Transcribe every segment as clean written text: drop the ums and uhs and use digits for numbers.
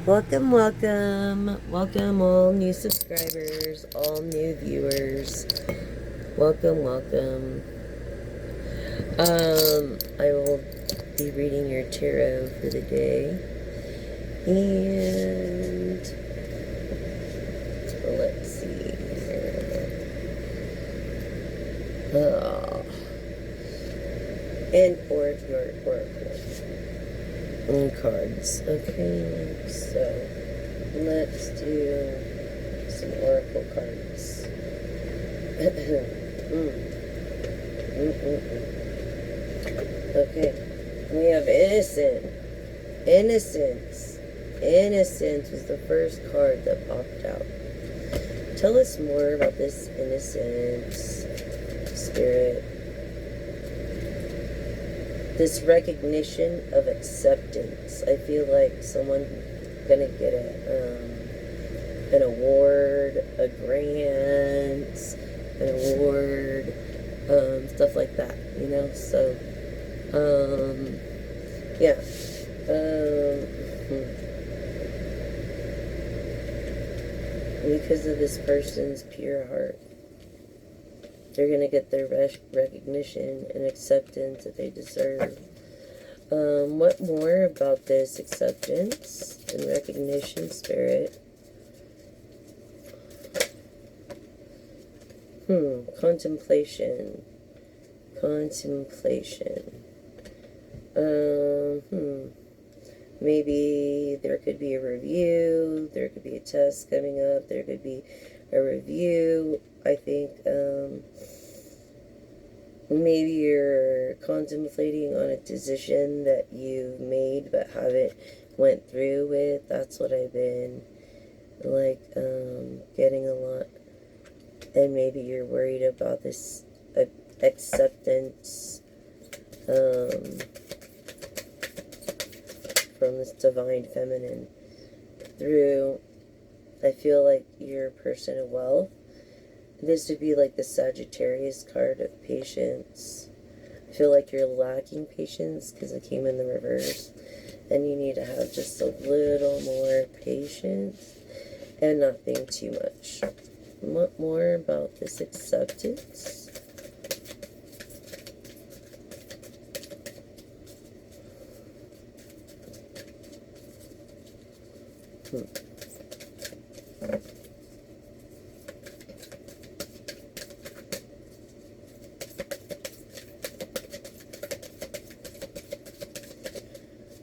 Welcome, welcome, welcome, all new subscribers, all new viewers. Welcome, welcome. I will be reading your tarot for the day, and let's see here. And for your oracle cards. Okay, so let's do some oracle cards. Okay, we have innocent. Innocence. Innocence was the first card that popped out. Tell us more about this innocence, spirit. This recognition of acceptance. I feel like someone's gonna get an award, a grant, an award, stuff like that, you know? So, yeah. Because of this person's pure heart, they're going to get their recognition and acceptance that they deserve. What more about this acceptance and recognition, spirit? Contemplation. Contemplation. Maybe there could be a review, there could be a test coming up, there could be a review. I think maybe you're contemplating on a decision that you've made but haven't went through with. That's what I've been like getting a lot. And maybe you're worried about this acceptance from this divine feminine through, I feel like you're a person of wealth. This would be like the Sagittarius card of patience. I feel like you're lacking patience because it came in the reverse. And you need to have just a little more patience and not think too much. What more about this acceptance?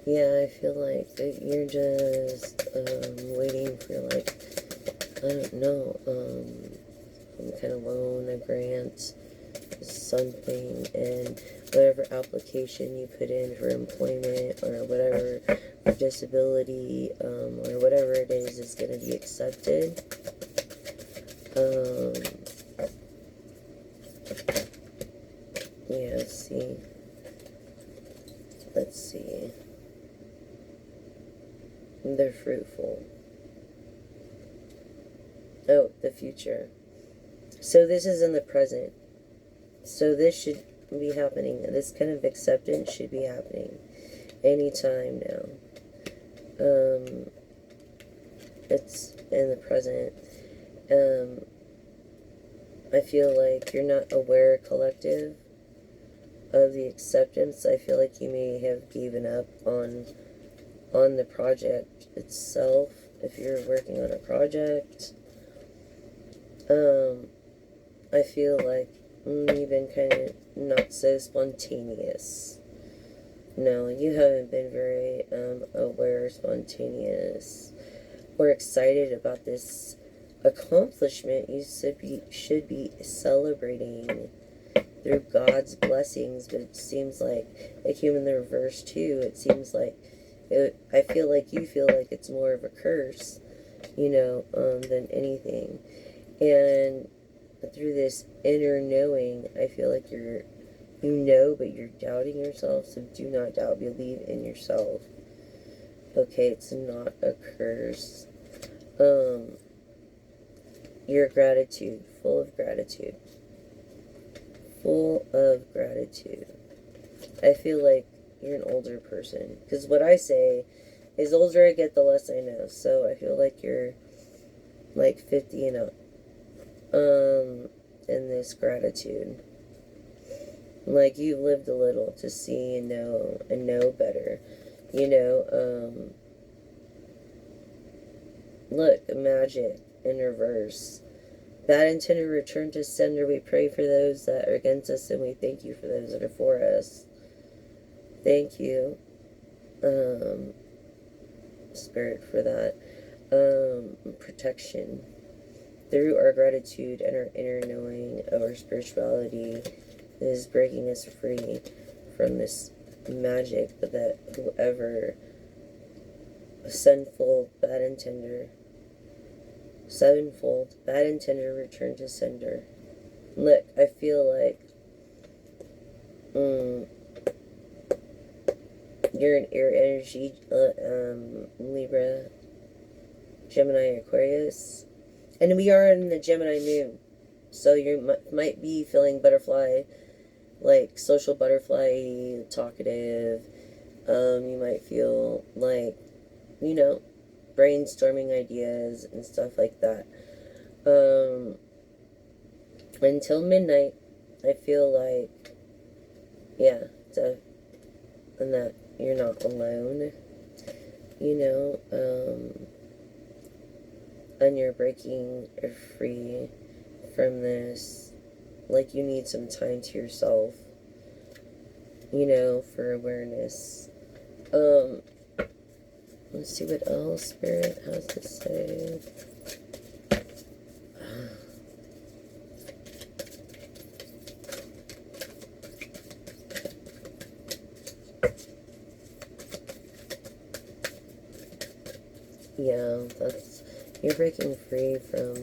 Yeah, I feel like that you're just waiting for, like, I don't know, some kind of loan, a grant, something, and whatever application you put in for employment or whatever, for disability, or whatever it is going to be accepted. Yeah, let's see. They're fruitful. Oh, the future. So this is in the present. So this should be happening. This kind of acceptance should be happening anytime now. It's in the present. I feel like you're not aware, collective, of the acceptance. I feel like you may have given up on the project itself, if you're working on a project. I feel like you've been kind of not so spontaneous. No, you haven't been very aware, spontaneous, or excited about this accomplishment. You should be celebrating through God's blessings, but it seems like it came in the reverse too. It seems like I feel like you feel like it's more of a curse, you know, than anything. And through this inner knowing, I feel like you know, but you're doubting yourself. So do not doubt. Believe in yourself. Okay, it's not a curse. Your gratitude, full of gratitude. Full of gratitude. I feel like you're an older person. Because what I say as older I get, the less I know. So I feel like you're like 50 and up. In this gratitude. Like you've lived a little to see and know better. You know, look, magic in reverse. Bad intended return to sender. We pray for those that are against us, and we thank you for those that are for us. Thank you, Spirit, for that. Protection. Through our gratitude and our inner knowing of our spirituality is breaking us free from this magic that whoever sevenfold bad intender return to sender. Look, I feel like you're an air energy, Libra, Gemini, Aquarius, and we are in the Gemini moon, so you might be feeling butterfly, like social butterfly, talkative. You might feel like, you know, brainstorming ideas and stuff like that. Until midnight, I feel like, yeah, and that you're not alone, you know, and you're breaking free from this, like you need some time to yourself, you know, for awareness. Let's see what else Spirit has to say. Yeah, you're breaking free from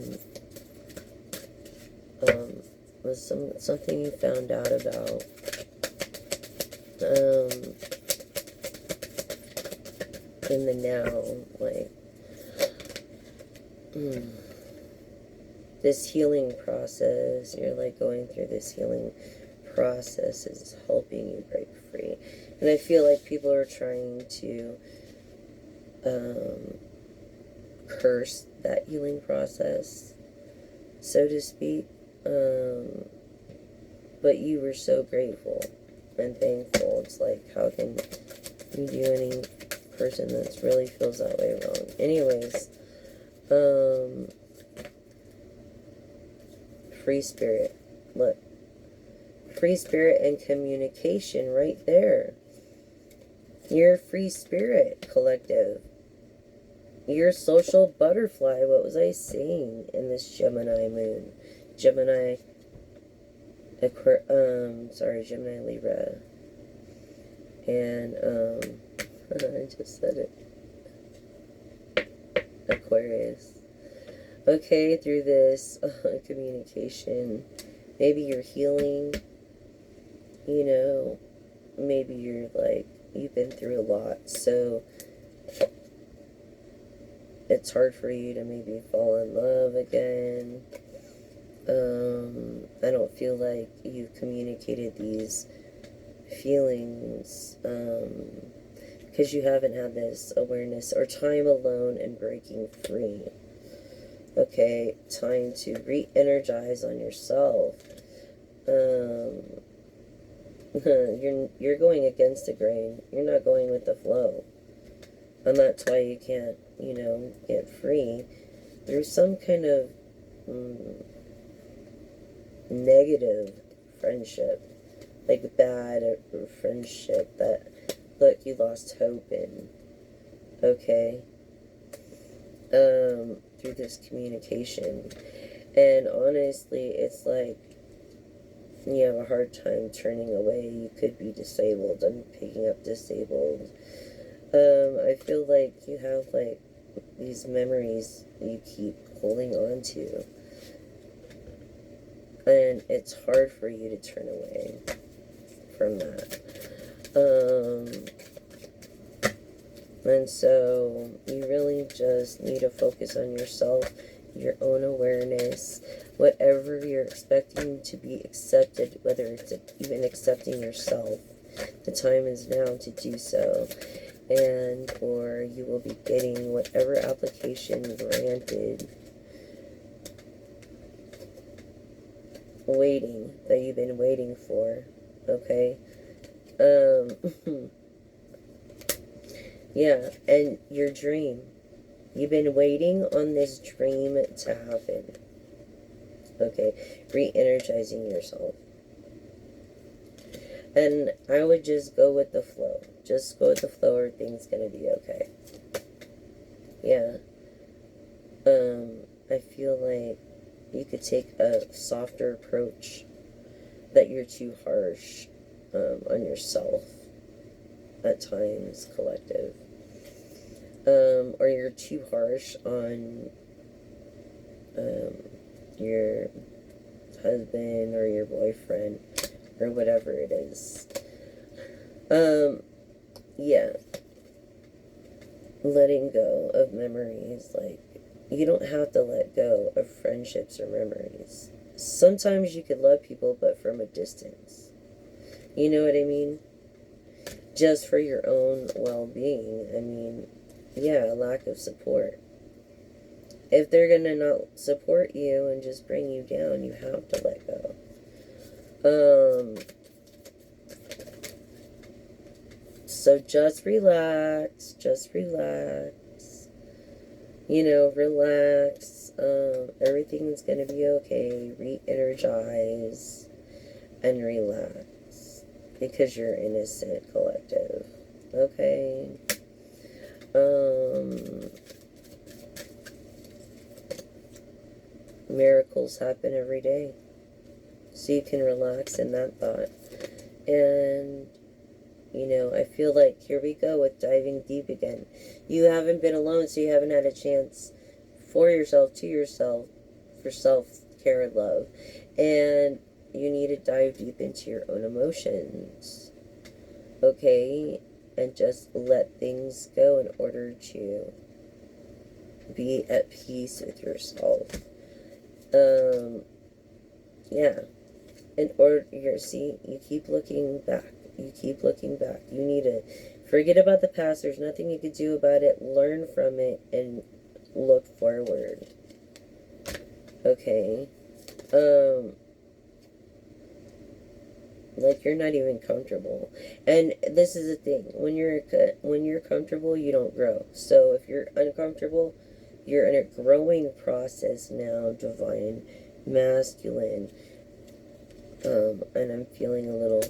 something you found out about. In the now, like this healing process, you're like going through this healing process is helping you break free. And I feel like people are trying to curse that healing process, so to speak, but you were so grateful and thankful. It's like, how can you do any person that really feels that way wrong? Anyways, free spirit. Look, free spirit and communication right there. You're a free spirit collective. You're social butterfly. What was I saying in this Gemini moon? Gemini, Gemini Libra. And, I just said it. Aquarius. Okay, through this communication, maybe you're healing, you know, maybe you're like, you've been through a lot, so it's hard for you to maybe fall in love again. I don't feel like you've communicated these feelings, because you haven't had this awareness or time alone and breaking free. Okay, time to re-energize on yourself. You're going against the grain. You're not going with the flow. And that's why you can't, you know, get free through some kind of negative friendship, like bad friendship that, look, you lost hope in. Okay, through this communication. And honestly, it's like you have a hard time turning away. You could be disabled. I'm picking up disabled. I feel like you have like these memories you keep holding on to, and it's hard for you to turn away from that. And so you really just need to focus on yourself, your own awareness, whatever you're expecting to be accepted, whether it's even accepting yourself. The time is now to do so. and or you will be getting whatever application granted that you've been waiting for. Okay. Yeah, and your dream, you've been waiting on this dream to happen. Okay, re-energizing yourself. And I would just go with the flow. Just go with the flow, everything's gonna be okay. Yeah. I feel like you could take a softer approach, that you're too harsh on yourself at times, collective. Or you're too harsh on your husband or your boyfriend or whatever it is. Yeah. Letting go of memories, like, you don't have to let go of friendships or memories. Sometimes you could love people, but from a distance. You know what I mean? Just for your own well-being. I mean, yeah, lack of support. If they're gonna not support you and just bring you down, you have to let go. So just relax. Just relax. You know, relax. Everything's gonna be okay. Re-energize and relax. Because you're innocent, collective. Okay? Miracles happen every day. So you can relax in that thought. And, you know, I feel like here we go with diving deep again. You haven't been alone, so you haven't had a chance for yourself, to yourself, for self-care and love. And you need to dive deep into your own emotions. Okay? And just let things go in order to be at peace with yourself. Yeah. In order, you keep looking back. You keep looking back. You need to forget about the past. There's nothing you can do about it. Learn from it and look forward. Okay? Like, you're not even comfortable. And this is the thing. When you're comfortable, you don't grow. So if you're uncomfortable, you're in a growing process now, divine masculine. And I'm feeling a little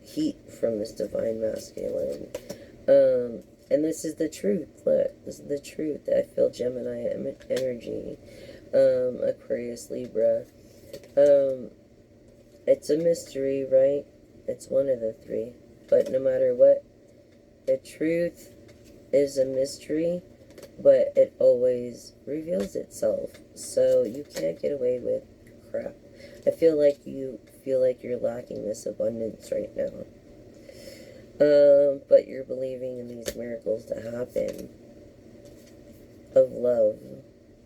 heat from this divine masculine. And this is the truth. Look, this is the truth. I feel Gemini energy. Aquarius, Libra. It's a mystery, right? It's one of the three. But no matter what, the truth is a mystery, but it always reveals itself. So you can't get away with crap. I feel like you're lacking this abundance right now. But you're believing in these miracles to happen of love.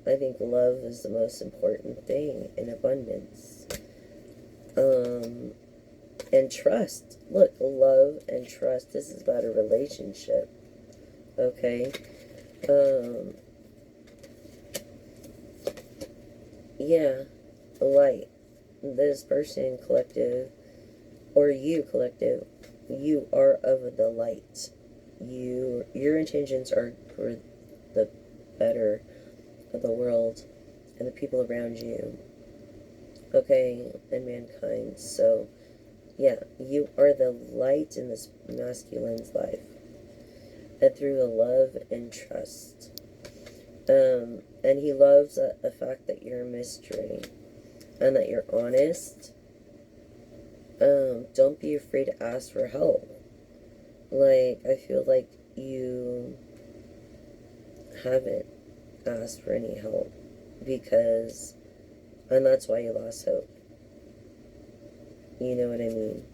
I think love is the most important thing in abundance. And trust. Look, love and trust. This is about a relationship. Okay? Yeah. Light. This person, collective, or you, collective, you are of the light. Your intentions are for the better of the world and the people around you. Okay, and mankind. So, yeah, you are the light in this masculine's life. And through the love and trust. And he loves the fact that you're a mystery. And that you're honest. Don't be afraid to ask for help. Like, I feel like you haven't asked for any help. And that's why you lost hope. You know what I mean?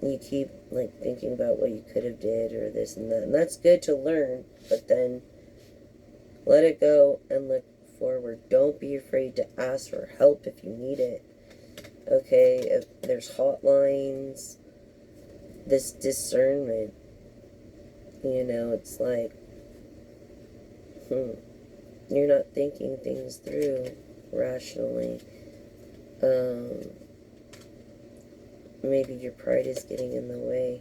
You keep, like, thinking about what you could have did or this and that. And that's good to learn, but then let it go and look forward. Don't be afraid to ask for help if you need it. Okay? If there's hotlines, this discernment. You know, it's like, you're not thinking things through rationally. Maybe your pride is getting in the way.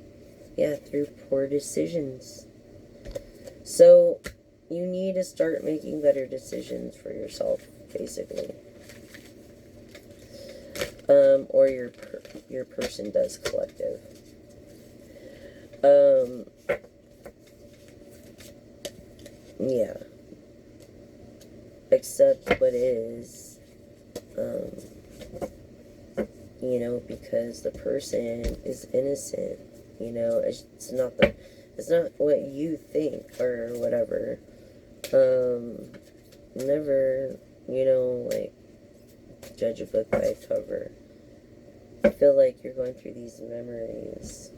Yeah, through poor decisions. So, you need to start making better decisions for yourself, basically. Or your person does, collective. Yeah. Accept what is, you know, because the person is innocent. You know, it's not what you think or whatever. Never, you know, like, judge a book by a cover. I feel like you're going through these memories.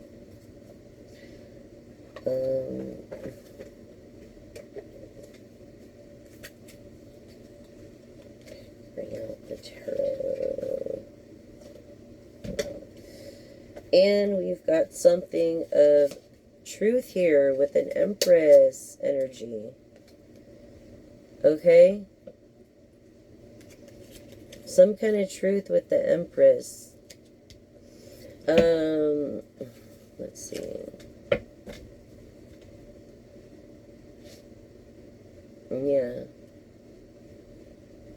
Bring out the tarot. And we've got something of truth here with an Empress energy. Okay? Some kind of truth with the Empress. Let's see. Yeah.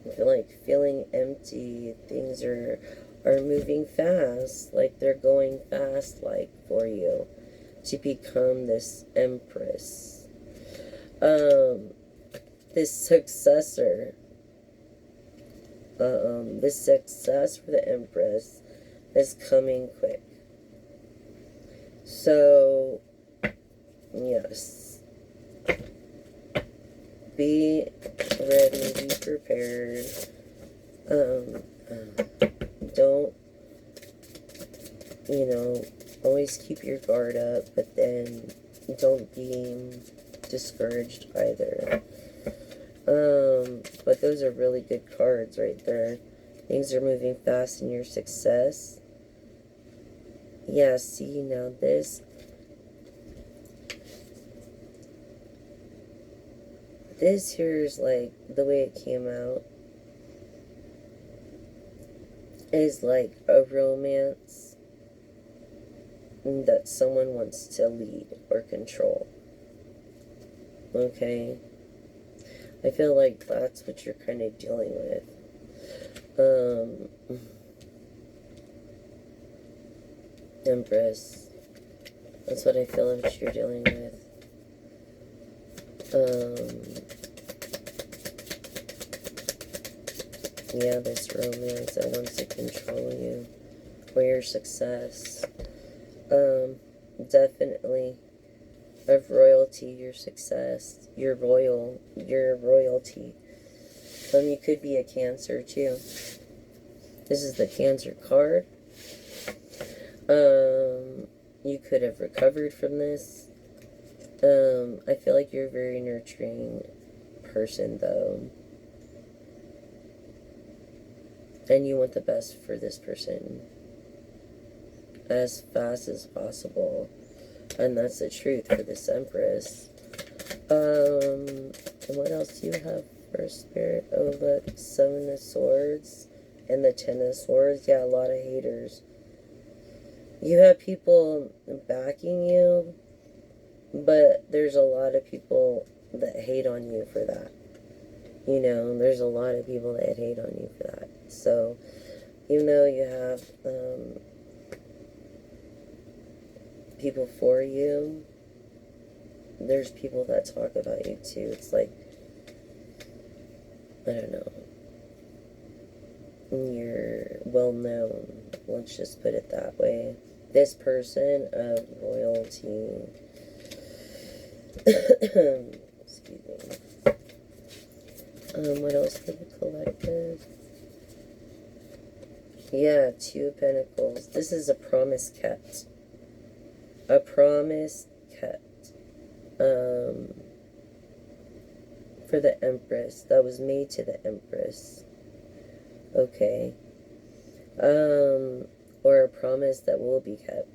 I feel like feeling empty. Things are moving fast. Like they're going fast, like, for you to become this Empress. This successor. This success for the Empress is coming quick. So, yes. Be ready, be prepared. Don't, you know, always keep your guard up, but then don't be discouraged either. But those are really good cards right there. Things are moving fast in your success. Yeah, see, now this here is like, the way it came out is like a romance that someone wants to lead or control. Okay? I feel like that's what you're kind of dealing with. Empress. That's what I feel like you're dealing with. Yeah, this romance that wants to control you or your success. Definitely of royalty, your success, your royalty. You could be a Cancer too. This is the Cancer card. You could have recovered from this. I feel like you're a very nurturing person, though. And you want the best for this person as fast as possible. And that's the truth for this Empress. And what else do you have for Spirit? Oh, look, 7 of Swords and the 10 of Swords. Yeah, a lot of haters. You have people backing you, but there's a lot of people that hate on you for that. You know, there's a lot of people that hate on you for that. So, even though you have people for you, there's people that talk about you too. It's like, I don't know. You're well known. Let's just put it that way. This person of royalty. Excuse me. What else for the collective? Yeah, 2 of Pentacles. This is a promise kept. A promise kept. For the Empress. That was made to the Empress. Okay. Or a promise that will be kept.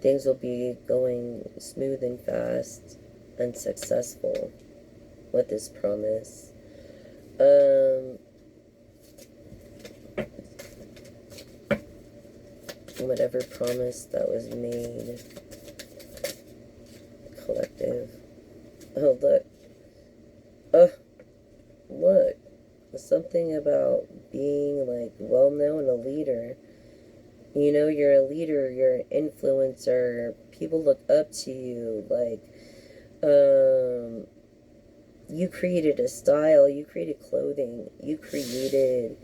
things will be going smooth and fast and successful with this promise. Whatever promise that was made, collective. Oh, look. Oh, look. Something about being, like, well-known, a leader. You know, you're a leader, you're an influencer. People look up to you. Like, you created a style, you created clothing, you created,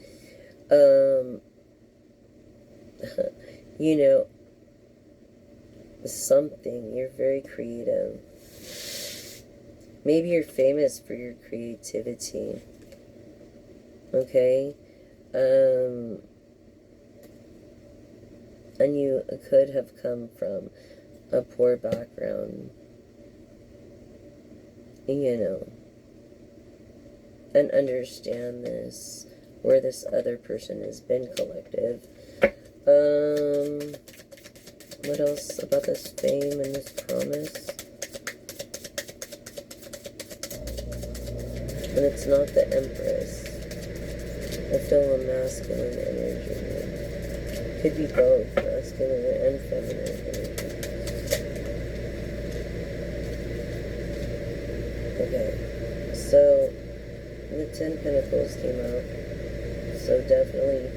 you know, something. You're very creative. Maybe you're famous for your creativity. Okay? And you could have come from a poor background. You know. And understand this, where this other person has been, collective. What else about this fame and this promise? And it's not the Empress. I feel a masculine energy. Could be both, masculine and feminine energy. Okay, so the 10 Pentacles came out. So definitely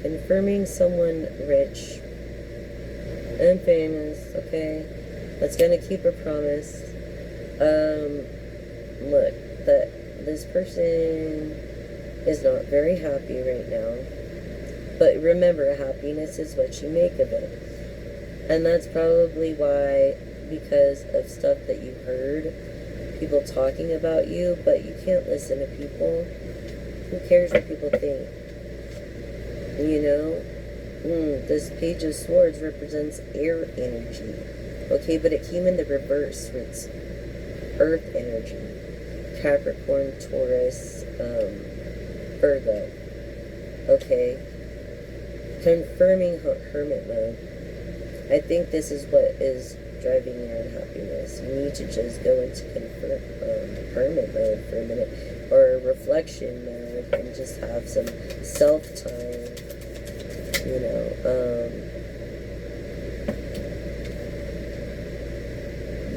confirming someone rich and famous, okay? That's gonna keep a promise. Look, that this person is not very happy right now. But remember, happiness is what you make of it. And that's probably why, because of stuff that you heard, people talking about you, but you can't listen to people. Who cares what people think? You know? This Page of Swords represents air energy. Okay, but it came in the reverse, where it's earth energy. Capricorn, Taurus, Virgo. Okay? Confirming Hermit mode. I think this is what is driving your unhappiness. You need to just go into Hermit mode for a minute, or reflection mode, and just have some self-time. You know,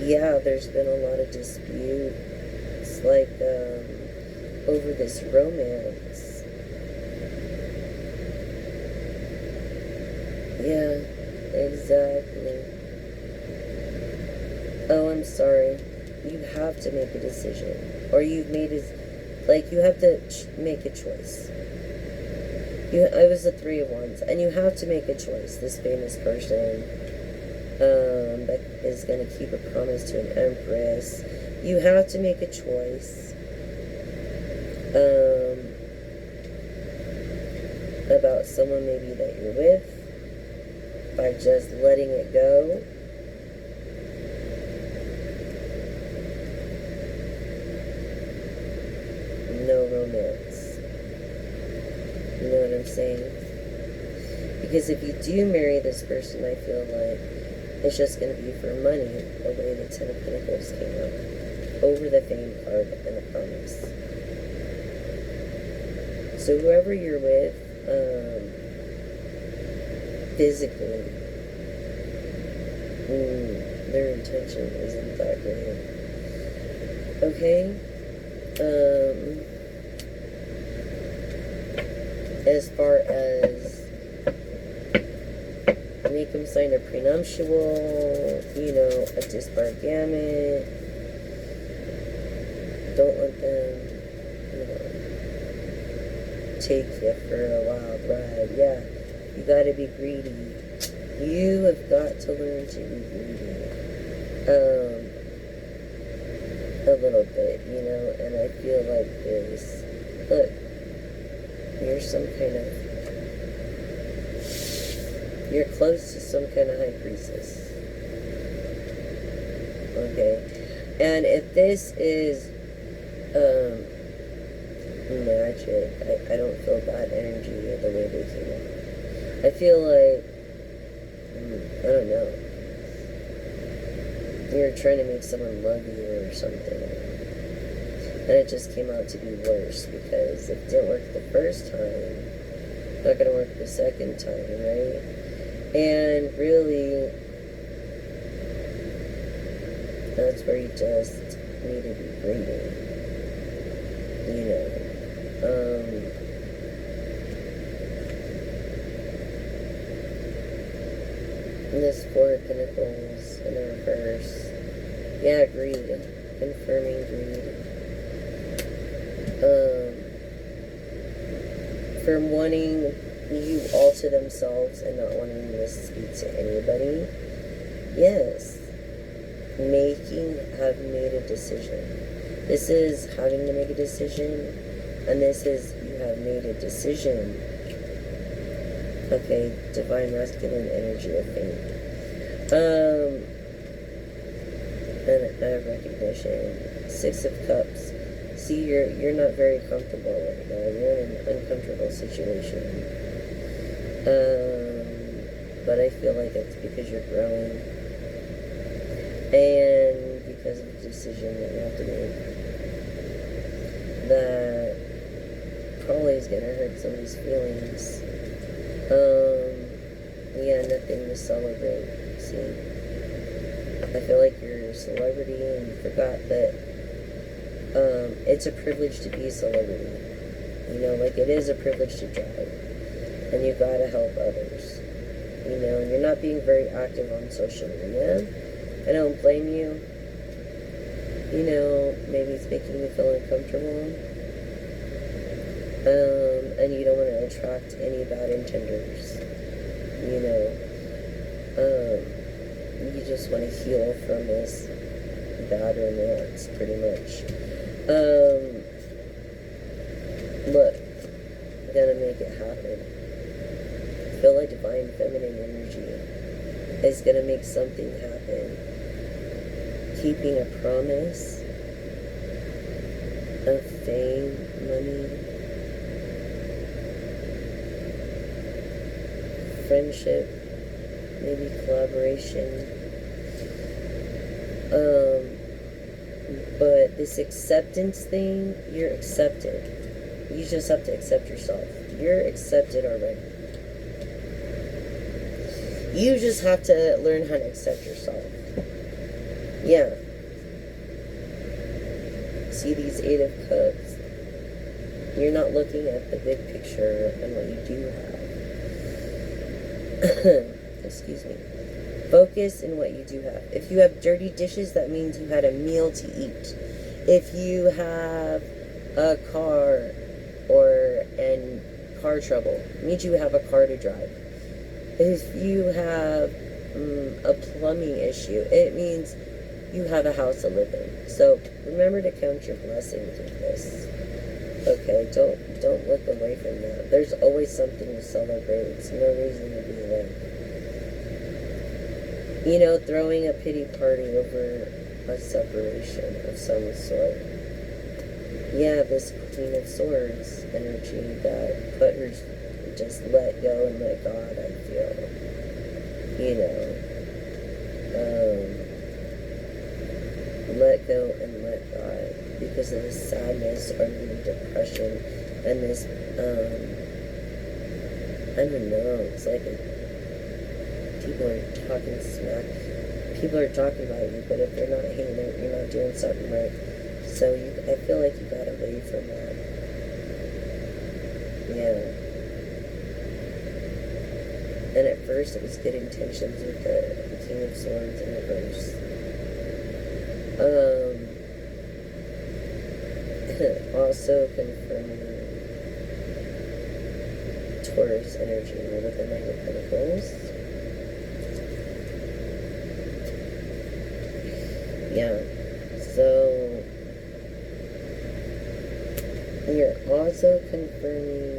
yeah, there's been a lot of disputes, like, over this romance. Yeah, exactly. Oh, I'm sorry. You have to make a decision. Or you've made a, like, you have to make a choice. It was the Three of Wands, and you have to make a choice. This famous person that is going to keep a promise to an Empress. You have to make a choice about someone maybe that you're with, by just letting it go. No romance. You know what I'm saying? Because if you do marry this person, I feel like it's just going to be for money, the way the Ten of Pentacles came out. Over the fame card and the promise. So whoever you're with, physically, their intention isn't that great. Okay? As far as make them sign a prenuptial, you know, a disbargamment, don't let them, you know, take you for a wild ride. Yeah, you gotta be greedy. You have got to learn to be greedy. A little bit, you know, and I feel like this. Look, you're some kind of, you're close to some kind of high priestess. Okay, and if this is magic, I don't feel bad energy the way they came out. I feel like, I don't know. You're trying to make someone love you or something. And it just came out to be worse because it didn't work the first time. Not gonna work the second time, right? And really, that's where you just need to be breathing. You know. This Four of Pentacles in the reverse. Yeah, greed. Confirming greed. From wanting you all to themselves and not wanting to speak to anybody. Yes. Have made a decision. This is having to make a decision, and this is you have made a decision. Okay, divine masculine energy of fate. And I have recognition. Six of Cups. See, you're not very comfortable right now. You're in an uncomfortable situation. But I feel like it's because you're growing. And because of the decision that you have to make. That probably is going to hurt somebody's feelings. Yeah, nothing to celebrate. See? I feel like you're a celebrity and you forgot that it's a privilege to be a celebrity. You know, like it is a privilege to drive. And you gotta help others. You know, and you're not being very active on social media. I don't blame you. You know, maybe it's making you feel uncomfortable. And you don't want to attract any bad intenders. You know, you just want to heal from this bad romance, pretty much. Look, I'm gonna make it happen. I feel like divine feminine energy is gonna make something happen. Keeping a promise of fame, money, friendship, maybe collaboration. But this acceptance thing, you're accepted. You just have to accept yourself. You're accepted already. You just have to learn how to accept yourself. Yeah. See these Eight of Cups? You're not looking at the big picture and what you do have. Excuse me. Focus in what you do have. If you have dirty dishes, that means you had a meal to eat. If you have a car and car trouble, it means you have a car to drive. If you have a plumbing issue, it means you have a house to live in. So remember to count your blessings with this. Okay, don't look away from that. There's always something to celebrate. It's no reason to be there. You know, throwing a pity party over a separation of some sort. Yeah, this Queen of Swords energy that put her, just let go and let God, I feel. You know. Let go and let God. Because of this sadness or maybe depression and this, I don't know, it's like people are talking smack. People are talking about you, but if they're not hating it, you're not doing something right. So I feel like you got away from that. Yeah. And at first it was good intentions with the King of Swords in reverse. Also confirming Taurus energy with the Knight of Pentacles. Yeah, so you're also confirming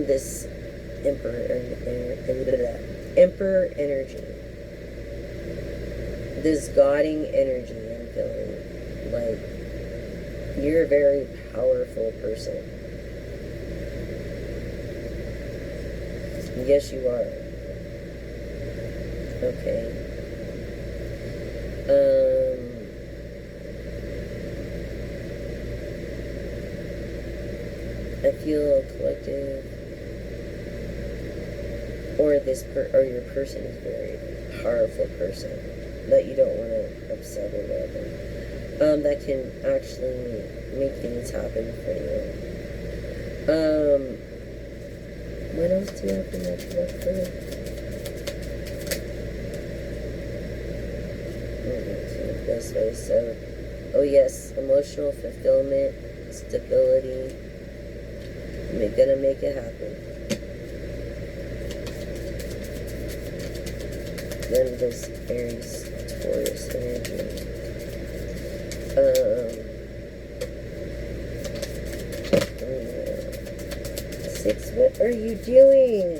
this Emperor energy, this guiding energy. I'm feeling like you're a very powerful person. Yes, you are. Okay. I feel a collective, or your person is a very powerful person that you don't want to upset or whatever. That can actually make things happen for you. What else do you have in that collective? This way. So, oh yes, emotional fulfillment, stability. We're gonna make it happen. Then this Aries, Taurus energy. 6, what are you doing?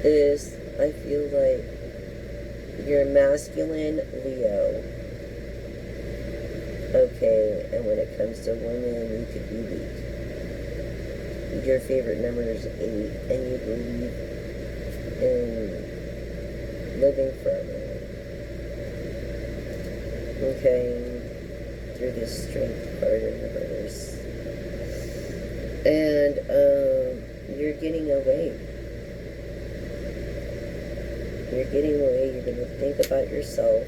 This, I feel like you're masculine Leo. Okay, and when it comes to women, you could be weak. Your favorite number is 8, and you believe in living forever. Okay, through this strength card in reverse. And, you're getting away. You're getting away, you're going to think about yourself.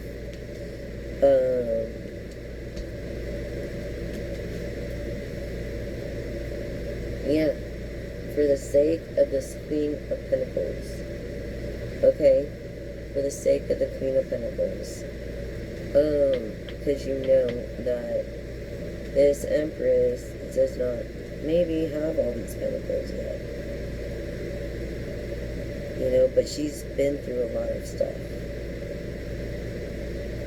Yeah, for the sake of this Queen of Pentacles. Okay? For the sake of the Queen of Pentacles. Because you know that this Empress does not maybe have all these Pentacles yet. You know, but she's been through a lot of stuff.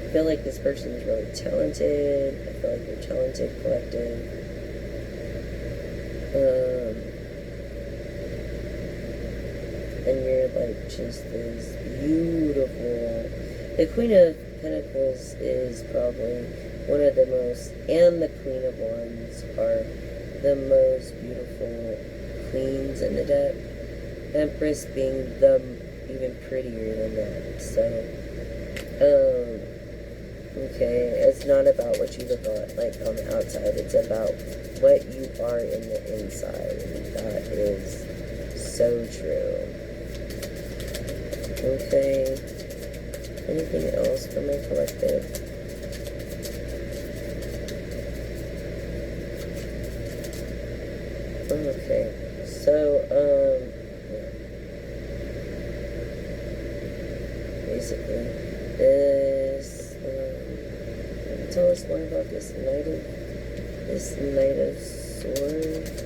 I feel like this person is really talented. I feel like you're talented, collective. And you're like just this beautiful. The Queen of Pentacles is probably one of the most, and the Queen of Wands are the most beautiful queens in the deck. Empress being the even prettier than that. So, okay, it's not about what you look like on the outside. It's about what you are in the inside. That is so true. Okay. Anything else for my collective? Okay. So, basically, this, tell us more about this Knight of Swords.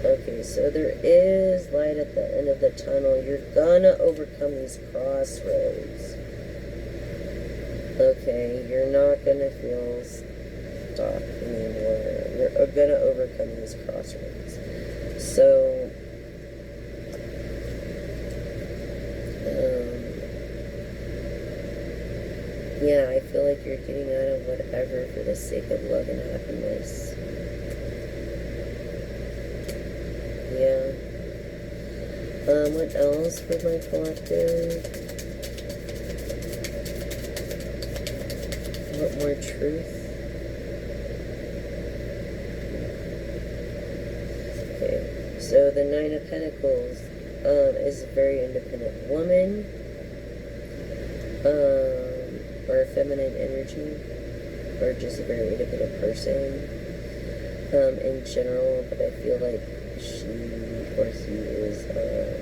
Okay, so there is light at the end of the tunnel. You're gonna overcome these crossroads. Okay, you're not gonna feel stuck anymore. You're gonna overcome these crossroads. So, yeah, I feel like you're getting out of whatever for the sake of love and happiness. Yeah. What else for my collective? What more truth? Okay. So the Nine of Pentacles is a very independent woman. Or a feminine energy. Or just a very independent person. In general, but I feel like she or he is like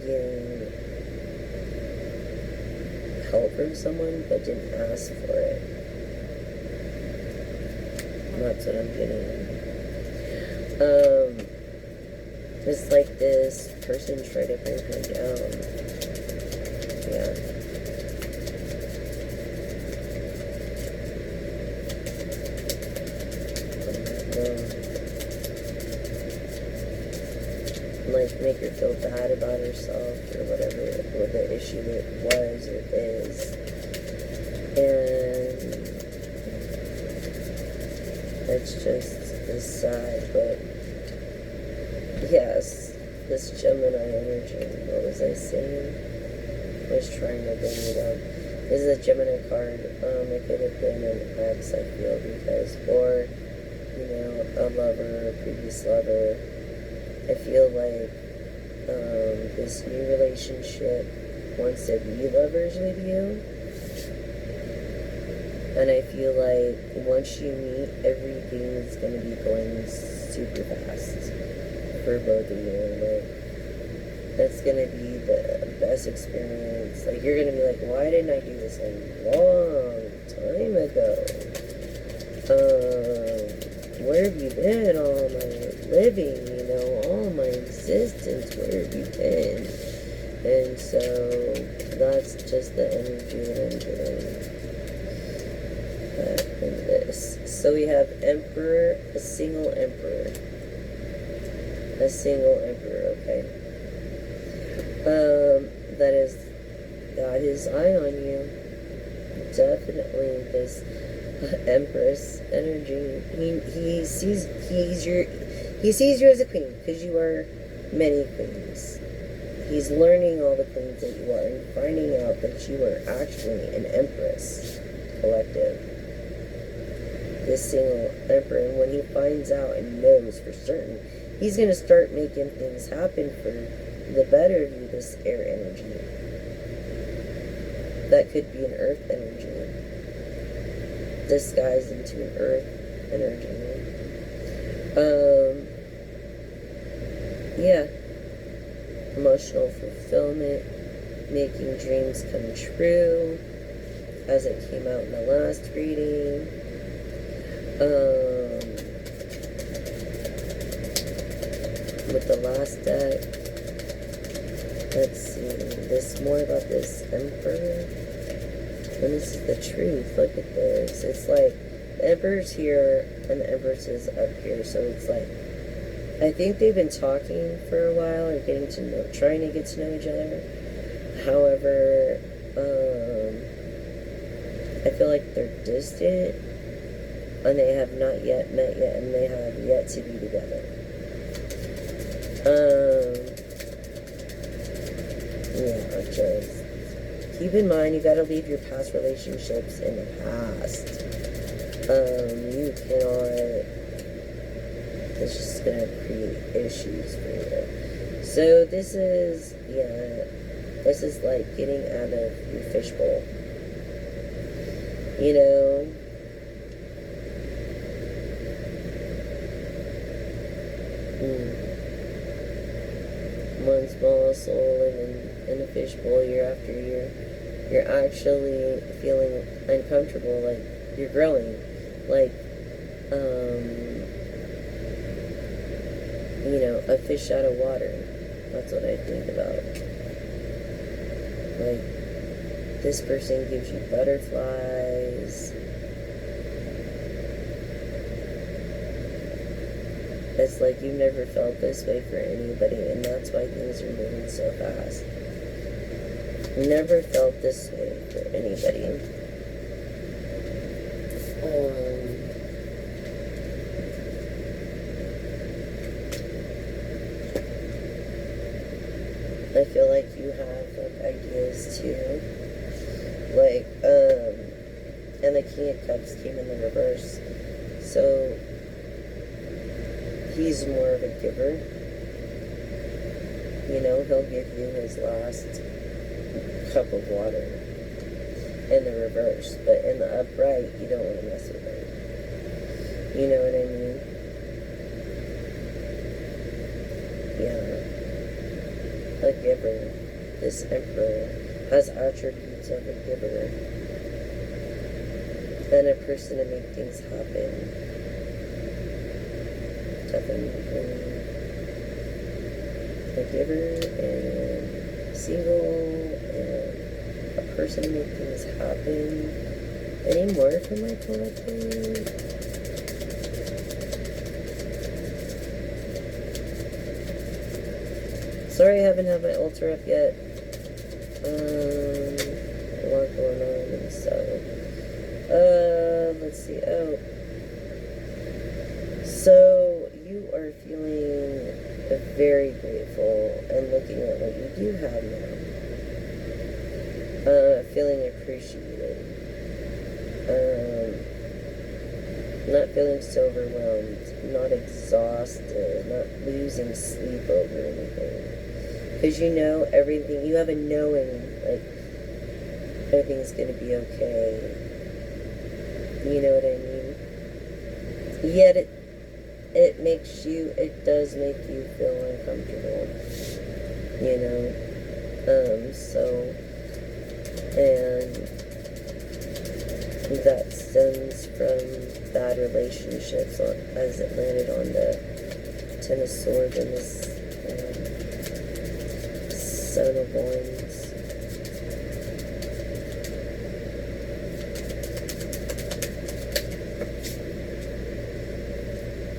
getting help from someone but didn't ask for it. That's what I'm getting. It's like this person tried to bring her down. Yeah. Like make her feel bad about herself or whatever the issue it was or is. And it's just sad, but yes, this Gemini energy, what was I saying? I was trying to bring it up. This is a Gemini card. It could have been an ex, I feel, because, or, you know, a lover, a previous lover. I feel like this new relationship wants to be lovers with you. And I feel like once you meet, everything is going to be going super fast for both of you. Like, that's going to be the best experience. Like, you're going to be like, why didn't I do this a long time ago? Where have you been all my living, you know, all my existence? Where have you been? And so that's just the energy that I'm getting in this. So we have Emperor, a single Emperor. A single Emperor, okay. That is got his eye on you. Definitely this Empress energy. He sees you as a queen, because you are many queens. He's learning all the queens that you are and finding out that you are actually an Empress collective. This single Emperor, and when he finds out and knows for certain, he's going to start making things happen for the better of you, this air energy. That could be an earth energy, disguised into an earth energy. Yeah. Emotional fulfillment, making dreams come true, as it came out in the last reading. With the last deck, let's see, this more about this Emperor, and this is the truth. Look at this. It's like the Emperor's here and the Empress is up here, so it's like, I think they've been talking for a while or getting to know, trying to get to know each other. However, I feel like they're distant and they have not yet met yet, and they have yet to be together. Yeah, just keep in mind, you gotta leave your past relationships in the past. You cannot, it's just gonna create issues for you. So this is, yeah, this is like getting out of your fishbowl. You know? One small soul living in a fishbowl year after year. You're actually feeling uncomfortable, like you're growing. Like, you know, a fish out of water. That's what I think about. Like, this person gives you butterflies. It's like you've never felt this way for anybody, and that's why things are moving so fast. Never felt this way for anybody. I feel like you have like ideas too. Like, and the King of Cups came in the reverse. So he's more of a giver. You know, he'll give you his last cup of water in the reverse. But in the upright, you don't want to mess with him. You know what I mean? Yeah. A giver. This Emperor has attributes of a giver. And a person to make things happen. Definitely a giver and single and a person to make things happen. Any more for my collective? Sorry I haven't had my altar up yet. lot going on. So, let's see. Oh, so you are feeling very grateful and looking at what you do have now. Feeling appreciated. Not feeling so overwhelmed, not exhausted, not losing sleep over anything. Because you know everything, you have a knowing, like, everything's going to be okay. You know what I mean? Yet it does make you feel uncomfortable. You know? And that stems from bad relationships as it landed on the Ten of Swords and this Son of Wands.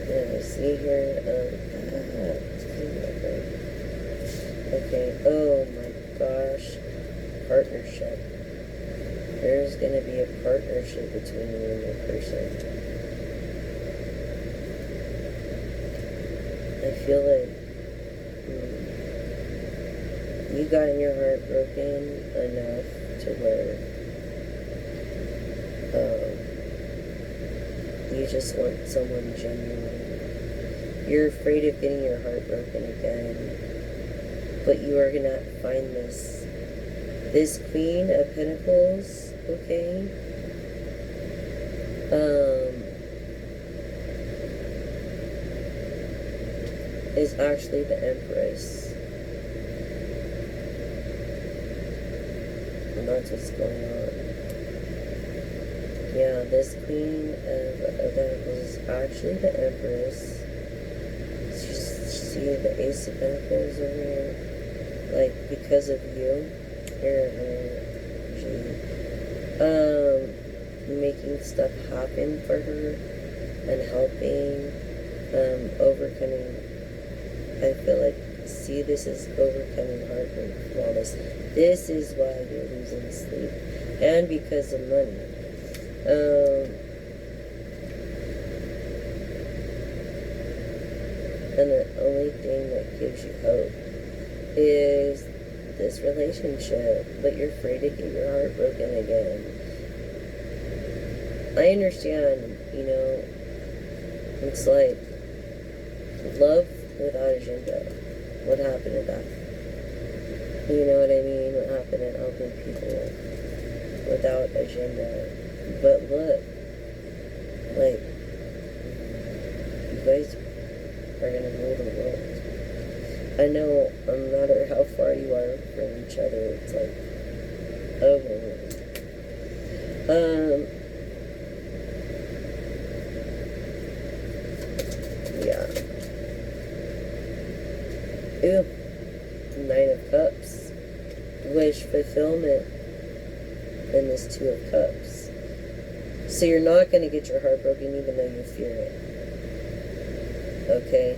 Yeah, see here, okay, oh my gosh, partnership. There's going to be a partnership between you and your person. I feel like you got your heart broken enough to where you just want someone genuine. You're afraid of getting your heart broken again, but you are going to find this Queen of Pentacles, okay? Is actually the Empress. And that's what's going on. Yeah, this Queen of Pentacles is actually the Empress. See the Ace of Pentacles over here? Like, because of you. Making stuff happen for her and helping, overcoming. I feel like, see, this is overcoming heartbreak flawless. This is why you're losing sleep, and because of money. And the only thing that gives you hope is this relationship, but you're afraid to get your heart broken again. I understand, you know, it's like love without agenda. What happened to that? You know what I mean? What happened to helping people without agenda? But look, like, you guys are gonna rule the world. I know, no matter how far you are from each other, it's like, yeah. Ooh, Nine of Cups. Wish fulfillment. And this Two of Cups. So you're not going to get your heart broken even though you fear it. Okay?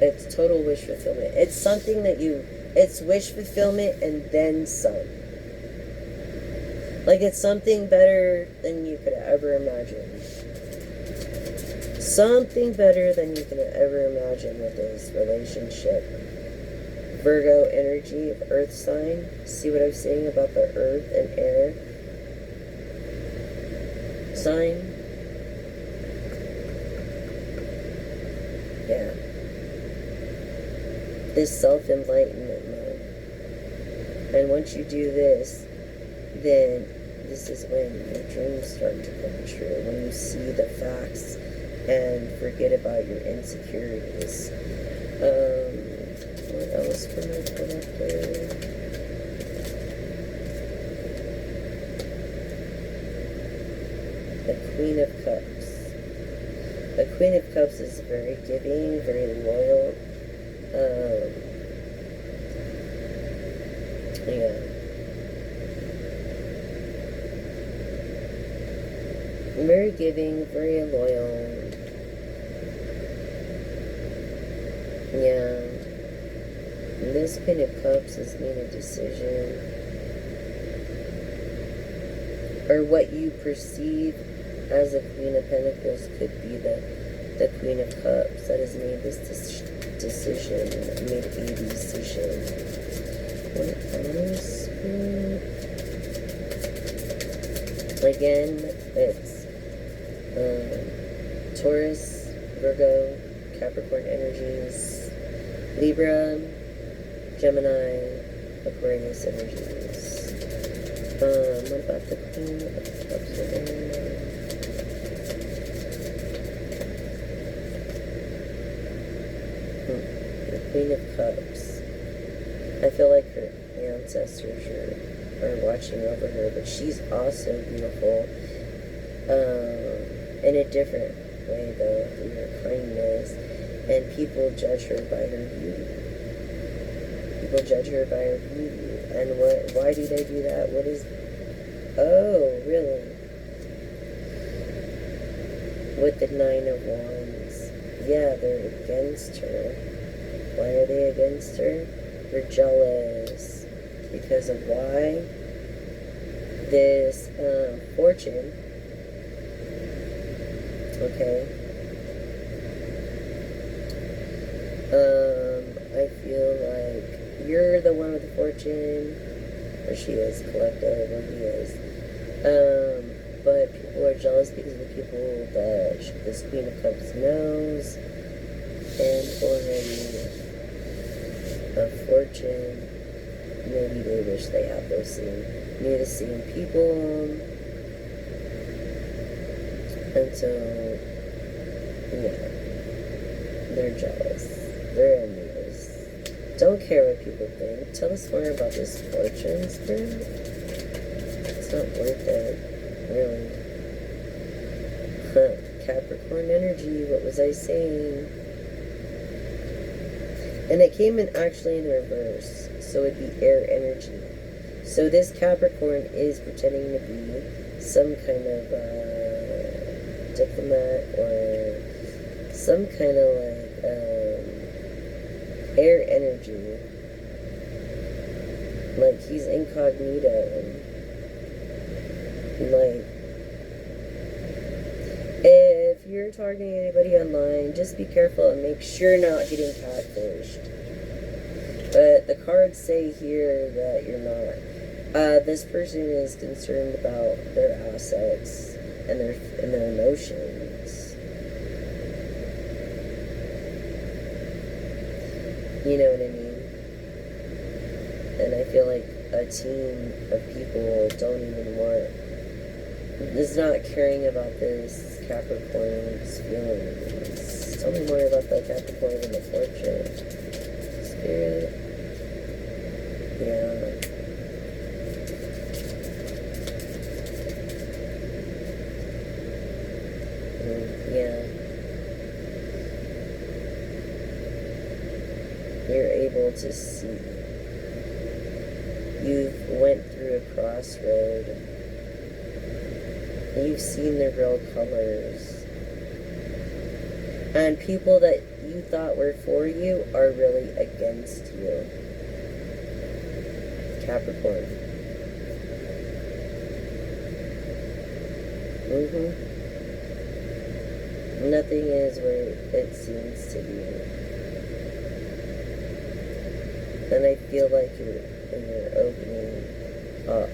It's total wish fulfillment. It's something that it's wish fulfillment and then some. Like, it's something better than you could ever imagine. Something better than you can ever imagine with this relationship. Virgo energy of Earth sign. See what I'm saying about the Earth and Air sign? Yeah. This self-enlightenment mode. And once you do this, then this is when your dreams start to come true. When you see the facts and forget about your insecurities. What else for my collector? The Queen of Cups. The Queen of Cups is very giving, very loyal. Yeah. Very giving, very loyal. Yeah. And this Queen of Cups has made a decision. or what you perceive as a Queen of Pentacles could be the Queen of Cups that has made this decision, made a decision. What else? Again, it's Taurus, Virgo, Capricorn energies, Libra, Gemini, Aquarius energies. What about the Queen of Cups again? The Queen of Cups. I feel like her ancestors are watching over her, but she's also beautiful. In a different way, though, through her kindness. And people judge her by her beauty. People judge her by her beauty. And why do they do that? What is... Oh, really? With the 9 of Wands. Yeah, they're against her. Why are they against her? They're jealous. Because of why? This fortune. Okay. I feel like you're the one with the fortune, or she is, collective, or he is. But people are jealous because of the people that this Queen of Cups knows, and already a fortune. Maybe they wish they had knew the same people, and so, yeah, they're jealous. They're envious. Don't care what people think. Tell us more about this fortune, Spirit. It's not worth it, really. Capricorn energy, what was I saying? And it came in actually in reverse, so it'd be air energy. So this Capricorn is pretending to be some kind of diplomat or some kind of like air energy. Like he's incognito. Like, if you're targeting anybody online, just be careful and make sure you're not getting catfished. But the cards say here that you're not. This person is concerned about their assets and their emotions. You know what I mean? And I feel like a team of people don't even is not caring about this Capricorn's feelings. Tell me more about the Capricorn and the fortune. Spirit. Yeah. Yeah. You're able to see. You've went through a crossroad. You've seen the real colors. And people that you thought were for you are really against you. Capricorn. Nothing is where it seems to be. And I feel like you're opening up.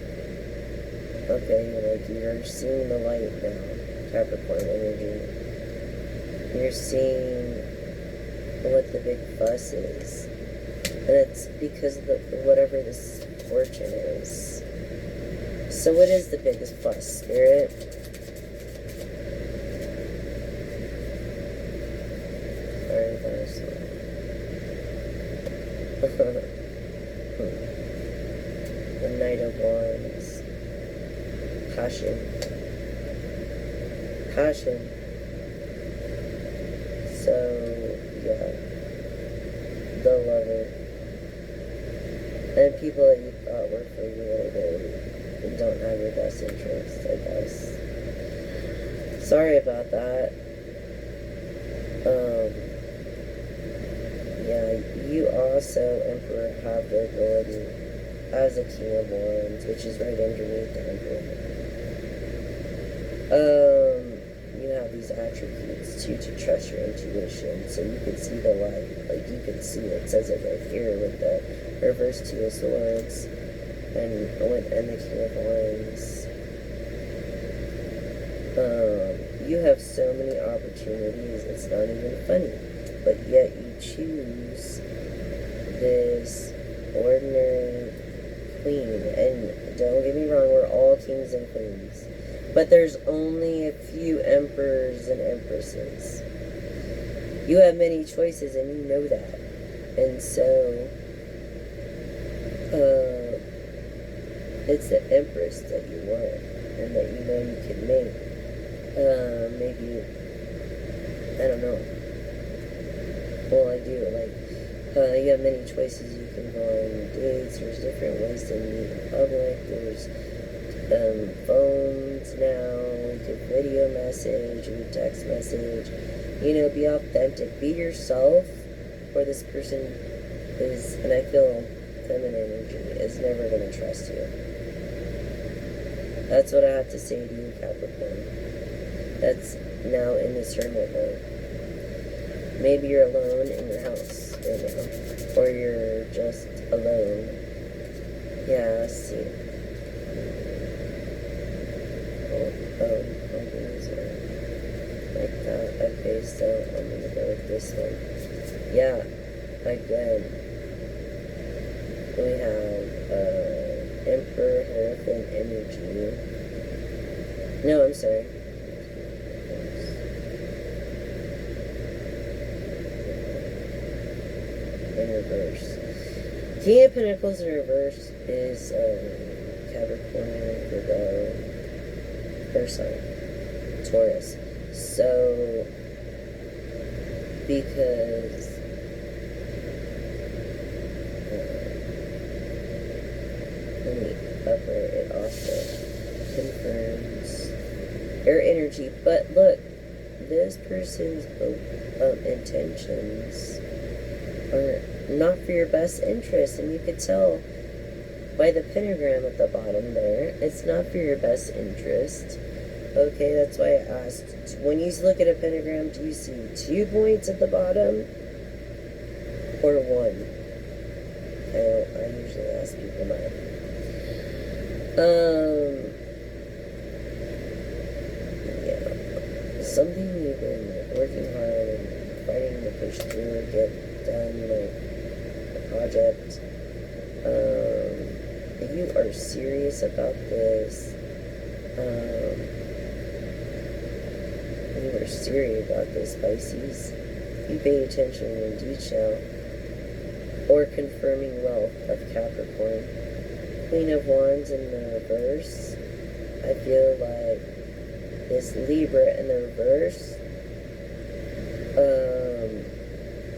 Okay, like you're seeing the light now, Capricorn energy. You're seeing what the big fuss is. And it's because of whatever this fortune is. So what is the biggest fuss, Spirit? The Knight of Wands. Passion. So, yeah. The lover. And people that you thought were for you really don't have your best interest, I guess. Sorry about that. Yeah, you also, Emperor, have the ability as a King of Wands, which is right underneath the Emperor. You have these attributes too, to trust your intuition, so you can see the light. Like, you can see it. It says it right here with the reverse Two of Swords and the King of Wands. You have so many opportunities, it's not even funny, but yet you choose this ordinary queen. And don't get me wrong, we're all kings and queens, but there's only a few emperors and empresses. You have many choices, and you know that. And so it's the empress that you want and that you know you can make. Maybe, I don't know. Well, I do, like, you have many choices. You can go on dates. There's different ways to meet in public. There's phones now. You can video message, you can text message. You know, be authentic. Be yourself, or this person is, and I feel feminine energy, is never going to trust you. That's what I have to say to you, Capricorn. That's now in this hermit mode. Maybe you're alone in your house right now, or you're just alone. Yeah, I see. Like that. Okay, so I'm gonna go with this one. Yeah, again, we have Emperor Hierophant energy. No, I'm sorry. In reverse. King of Pentacles in reverse is Capricorn, Virgo, her sign, Taurus. So, because let me upright, it also confirms air energy. But look, this person's intentions are not for your best interest, and you could tell by the pentagram at the bottom there, it's not for your best interest. Okay, that's why I asked, when you look at a pentagram, do you see 2 points at the bottom or 1? I usually ask people that. Yeah, something you've been working hard and fighting to push through, get done, like a project. If you are serious about this, you are serious about this, Pisces, you pay attention in detail, or confirming wealth of Capricorn. Queen of Wands in the reverse, I feel like this Libra in the reverse,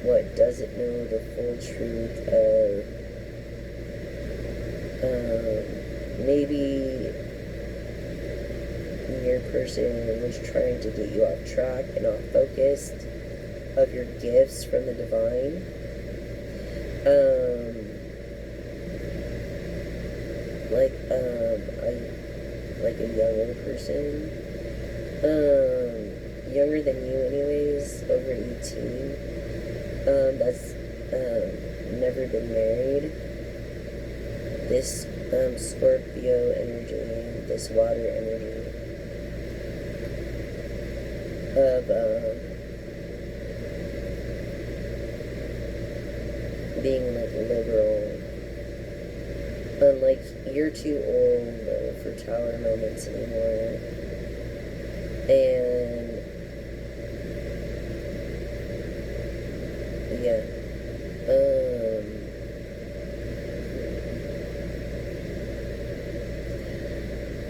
what doesn't know the full truth of, maybe your person was trying to get you off track and off focused of your gifts from the divine. Like a younger person, younger than you anyways, over 18, that's never been married. This Scorpio energy, this water energy of being like liberal. Like, you're too old for tower moments anymore. And yeah.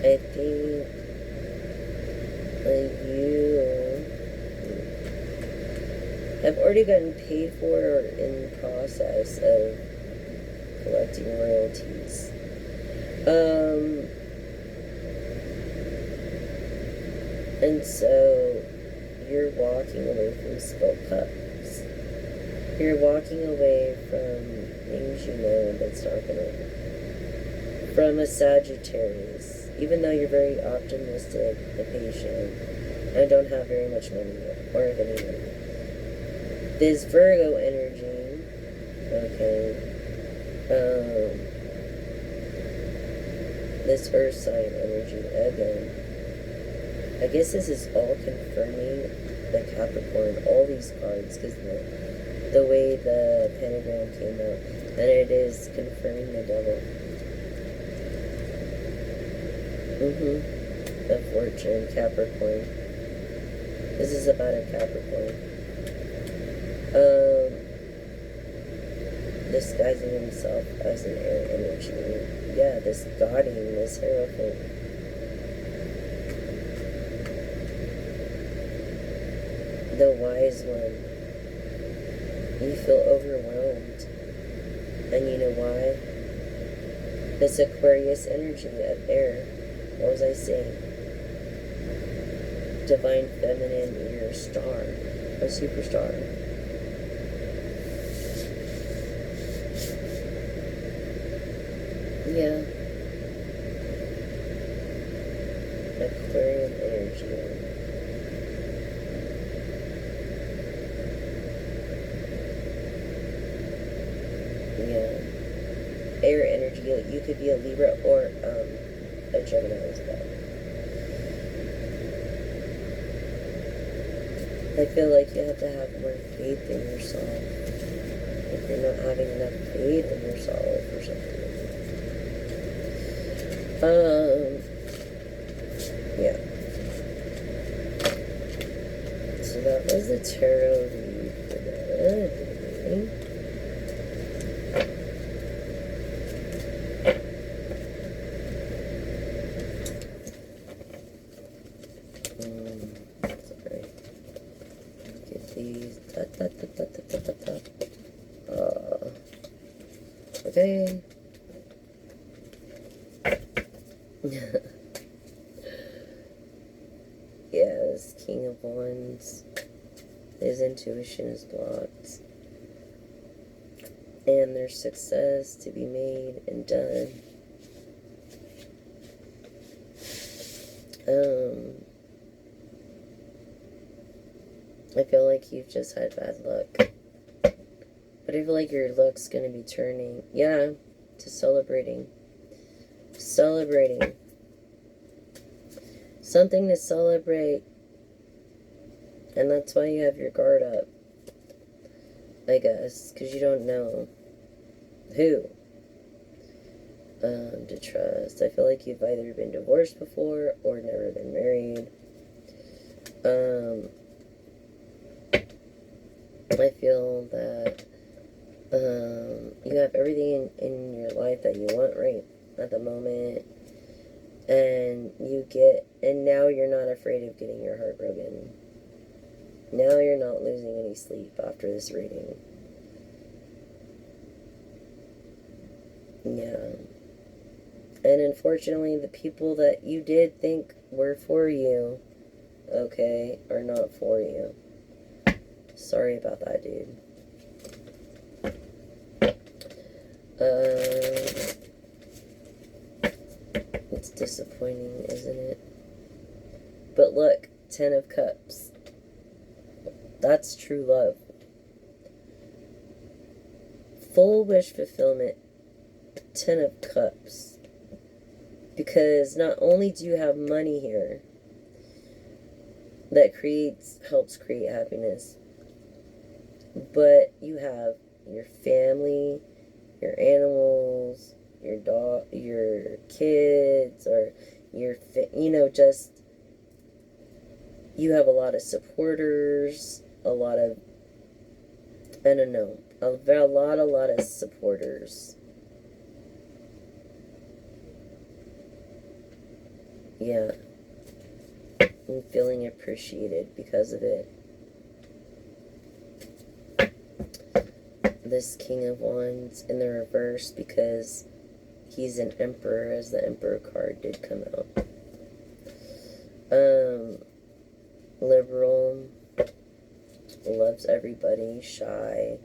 I think you have already gotten paid for or in the process of collecting royalties. And so you're walking away from spilled cups. You're walking away from things you know that's not going to from a Sagittarius. Even though you're very optimistic and patient and don't have very much money or if any money. This Virgo energy, okay, this Earth sign energy again. I guess this is all confirming the Capricorn, all these cards, because the way the pentagram came out, and it is confirming the devil. The Fortune, Capricorn. This is about a Capricorn. Disguising himself as an air energy. Yeah, this godding, this hierophant. The wise one. You feel overwhelmed. And you know why? This Aquarius energy of air. What was I saying? Divine feminine, you're a star. A superstar. Yeah. Aquarian energy. Yeah. Air energy. You could be a Libra or a Gemini as well. I feel like you have to have more faith in yourself. If you're not having enough faith in yourself or something. Yeah. So that was the tarot read for that. Sorry. Get these. Okay. Yes, King of Wands. His intuition is blocked. And there's success to be made and done. I feel like you've just had bad luck. But I feel like your luck's going to be turning, yeah, to celebrating. Celebrating. Something to celebrate. And that's why you have your guard up. I guess. Because you don't know who to trust. I feel like you've either been divorced before or never been married. I feel that you have everything in your life that you want right at the moment. And now you're not afraid of getting your heart broken. Now you're not losing any sleep after this reading. Yeah. And unfortunately, the people that you did think were for you, okay, are not for you. Sorry about that, dude. It's disappointing, isn't it? But look, 10 of Cups. That's true love. Full wish fulfillment. 10 of Cups. Because not only do you have money here that helps create happiness, but you have your family, your animals, your dog, your kids, or just you have a lot of supporters, a lot of supporters. Yeah. I'm feeling appreciated because of it. This King of Wands in the reverse because he's an Emperor, as the Emperor card did come out. Liberal, loves everybody, shy.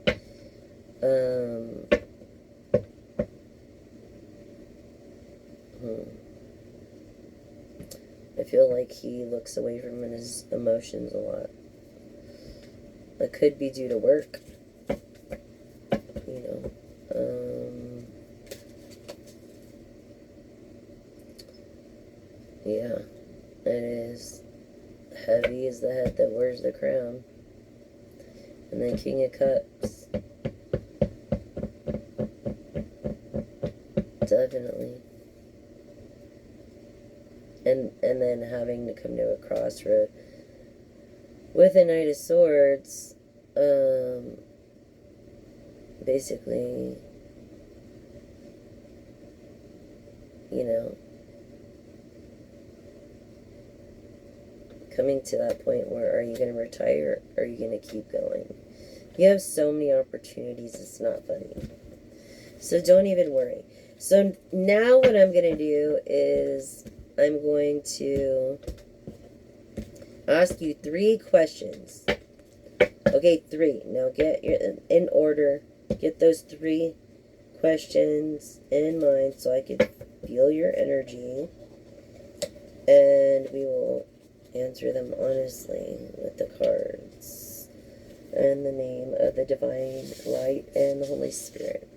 Hmm. I feel like he looks away from his emotions a lot. It could be due to work, you know. Yeah, it is. Heavy is the head that wears the crown. And then King of Cups. Definitely. And then having to come to a crossroad with a Knight of Swords, basically, you know, coming to that point where, are you going to retire, or are you going to keep going? You have so many opportunities, it's not funny. So don't even worry. So now what I'm going to do is I'm going to ask you 3 questions. Okay, 3. Now get your, in order, get those 3 questions in mind so I can feel your energy. And we will answer them honestly with the cards. In the name of the Divine Light and the Holy Spirit.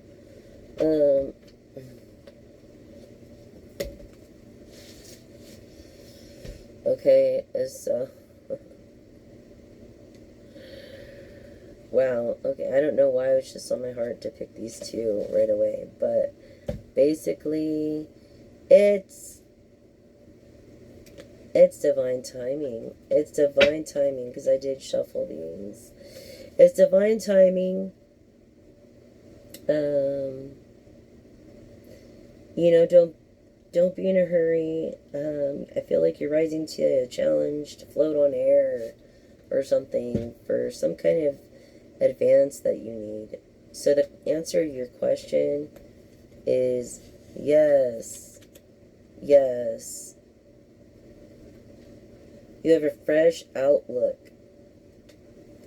Okay, so... Wow, okay, I don't know why it was just on my heart to pick these 2 right away, but basically, it's divine timing. It's divine timing, because I did shuffle these. It's divine timing. You know, don't be in a hurry. I feel like you're rising to a challenge to float on air or something for some kind of advance that you need. So the answer to your question is yes. Yes. You have a fresh outlook.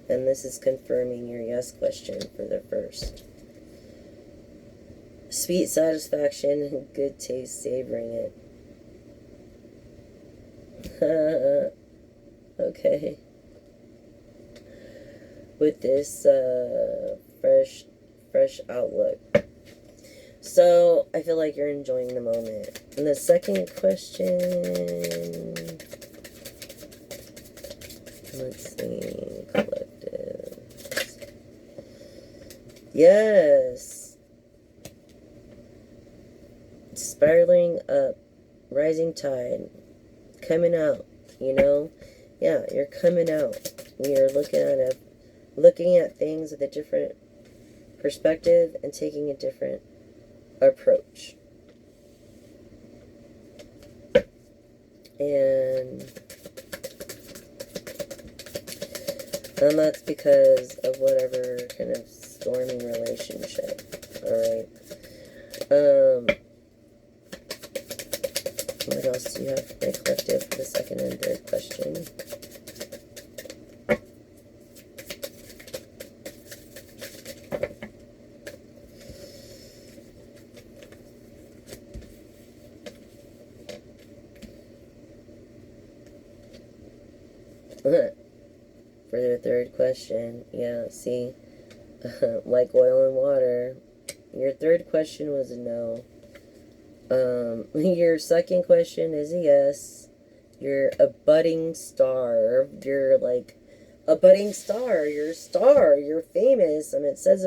And this is confirming your yes question for the first. Sweet satisfaction and good taste savoring it. Okay. With this fresh outlook. So I feel like you're enjoying the moment. And the second question, let's see, collective. Yes. Spiraling up, rising tide, coming out, you know? Yeah, you're coming out. You're looking at things with a different perspective and taking a different approach. And that's because of whatever kind of stormy relationship. Alright. What else do you have for my collective for the second and third question? For the third question, yeah, see, like oil and water. Your third question was a no. Your second question is a yes. You're a budding star. You're like a budding star. You're a star. You're famous. I mean, it says,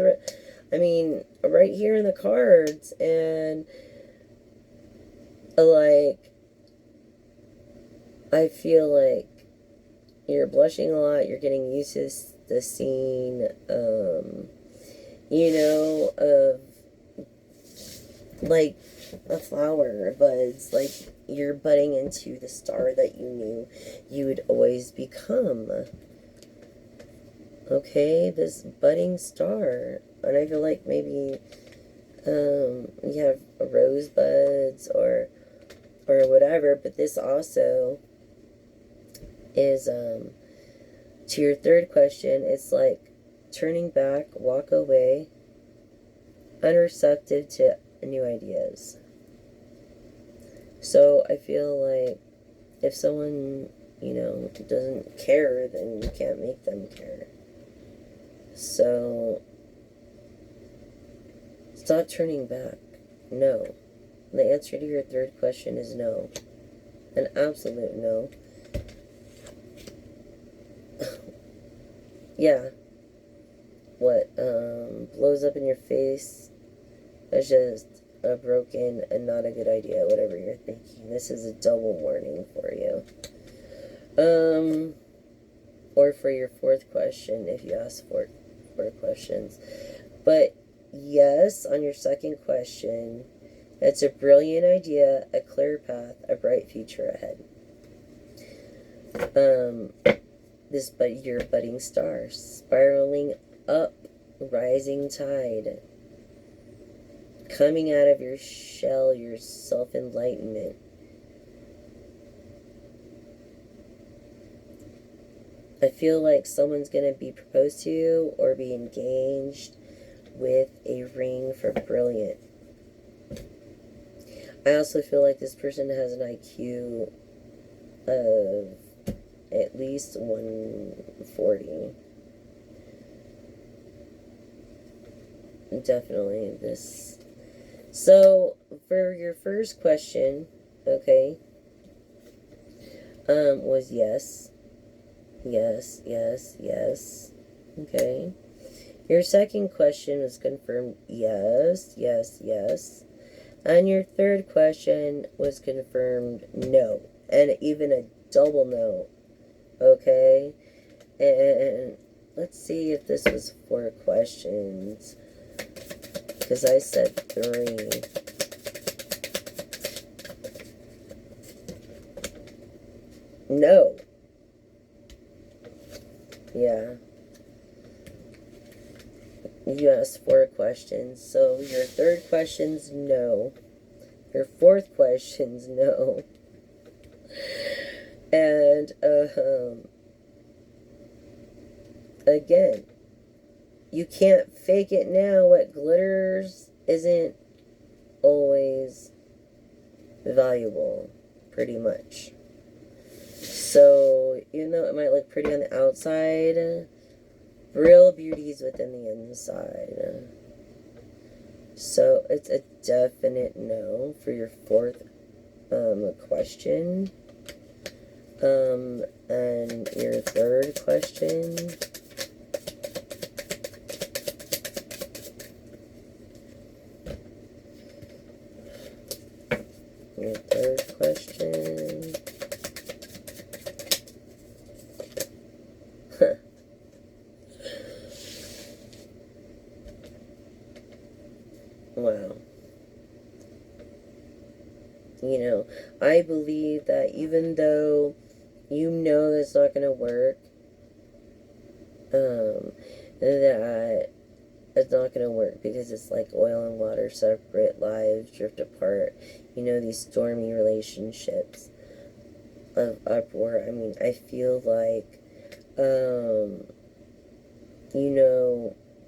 right here in the cards. And, like, I feel like you're blushing a lot. You're getting used to the scene, of, like, a flower buds. Like, you're budding into the star that you knew you would always become. Okay, this budding star. And I feel like maybe, you have rosebuds or whatever, but this also is, to your third question, it's like turning back, walk away, unreceptive to new ideas. So I feel like if someone, doesn't care, then you can't make them care. So stop turning back. No. The answer to your third question is no. An absolute no. Yeah. What, blows up in your face? That's just a broken and not a good idea, whatever you're thinking. This is a double warning for you. Or for your fourth question, if you ask for four questions. But yes, on your second question, it's a brilliant idea, a clear path, a bright future ahead. Your budding star, spiraling up, rising tide, coming out of your shell, your self-enlightenment. I feel like someone's going to be proposed to or be engaged with a ring for brilliant. I also feel like this person has an IQ of at least 140. Definitely this. So, for your first question, okay, was yes. Yes, yes, yes. Okay. Your second question was confirmed yes, yes, yes. And your third question was confirmed no. And even a double no. Okay? And let's see if this was 4 questions. Because I said 3. No. Yeah. You asked 4 questions. So your third question's no. Your fourth question's no. And, again, you can't fake it now. What glitters isn't always valuable, pretty much. So, even though it might look pretty on the outside, real beauty is within the inside. So, it's a definite no for your fourth question. And your third question. Your third question. Wow. I believe that even though you know that's not going to work, that it's not going to work because it's like oil and water, separate lives, drift apart, these stormy relationships of uproar. I mean, I feel like,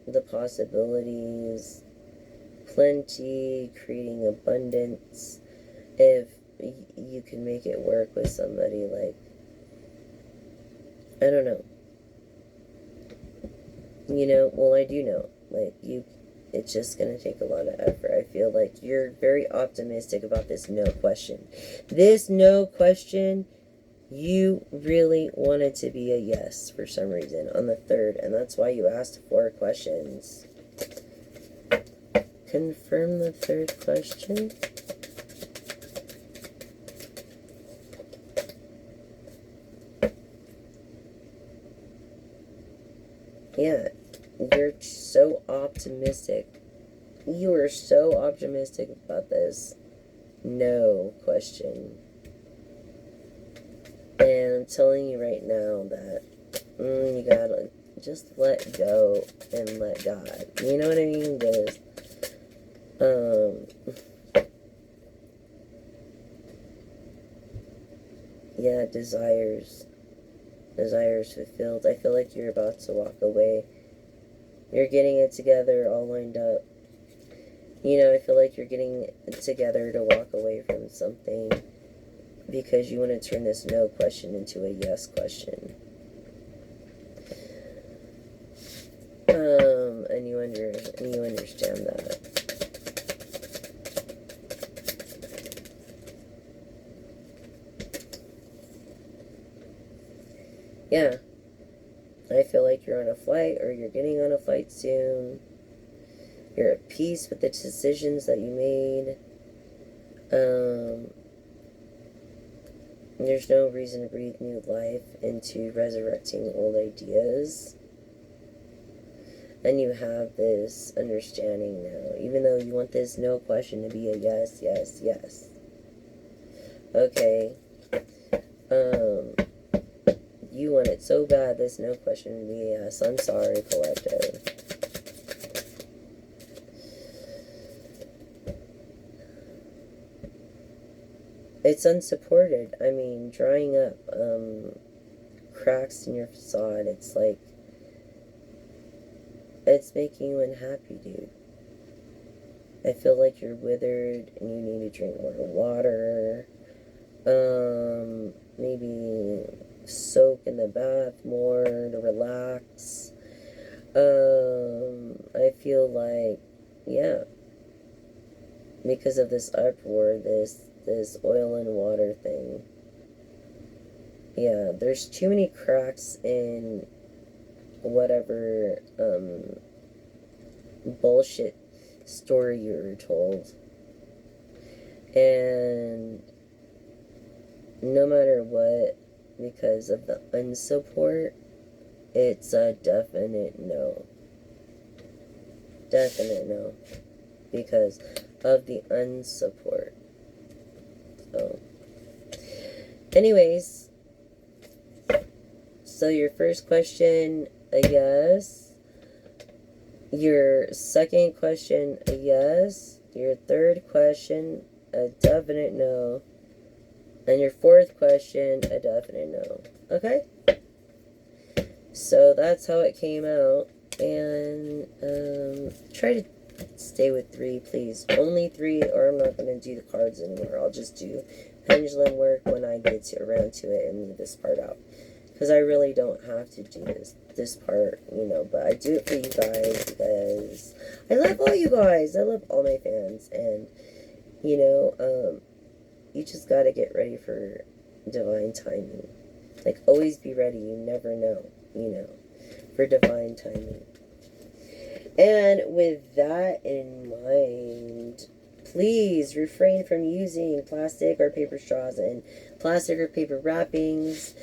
the possibilities, plenty, creating abundance, if you can make it work with somebody, like, I don't know. Well, I do know, like, it's just going to take a lot of effort. I feel like you're very optimistic about this no question. This no question, you really wanted to be a yes for some reason on the third, and that's why you asked 4 questions. Confirm the third question. Yeah, you're so optimistic. You are so optimistic about this no question. And I'm telling you right now that you gotta just let go and let God. You know what I mean? Because, yeah, desires fulfilled. I feel like you're about to walk away. You're getting it together, all lined up. You know, I feel like you're getting together to walk away from something because you want to turn this no question into a yes question. And you understand that. Yeah. I feel like you're on a flight, or you're getting on a flight soon. You're at peace with the decisions that you made. There's no reason to breathe new life into resurrecting old ideas. And you have this understanding now, even though you want this no question to be a yes, yes, yes. Okay. You want it so bad, this no question to be a yes. I'm sorry, Collective. It's unsupported. I mean, drying up, cracks in your facade. It's like, it's making you unhappy, dude. I feel like you're withered and you need to drink more water. Maybe soak in the bath more to relax. I feel like, yeah, because of this uproar, this oil and water thing. Yeah, there's too many cracks in whatever bullshit story you were told. And no matter what, because of the unsupport, it's a definite no. Definite no. Because of the unsupport. So, anyways, so your first question, a yes. Your second question, a yes. Your third question, a definite no. And your fourth question, a definite no. Okay? So that's how it came out. And try to stay with 3, please. Only 3, or I'm not going to do the cards anymore. I'll just do pendulum work when I get around to it and leave this part out. Because I really don't have to do this part, you know. But I do it for you guys because I love all you guys. I love all my fans. And, you know, you just got to get ready for divine timing. Like, always be ready. You never know, you know, for divine timing. And with that in mind, please refrain from using plastic or paper straws and plastic or paper wrappings.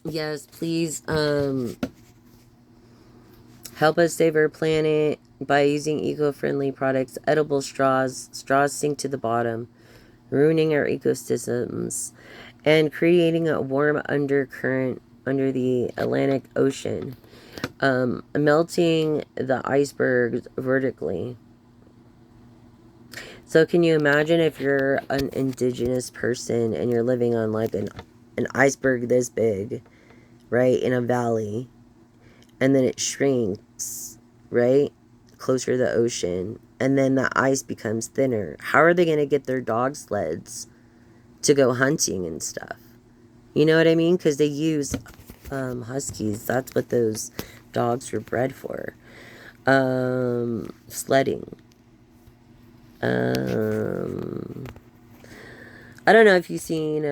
Yes, please, help us save our planet by using eco-friendly products. Edible straws sink to the bottom, ruining our ecosystems and creating a warm undercurrent under the Atlantic Ocean, melting the icebergs vertically. So can you imagine if you're an indigenous person and you're living on like an iceberg this big, right, in a valley, and then it shrinks, right, closer to the ocean, and then the ice becomes thinner? How are they going to get their dog sleds to go hunting and stuff? You know what I mean? Because they use huskies. That's what those dogs were bred for. Sledding. I don't know if you've seen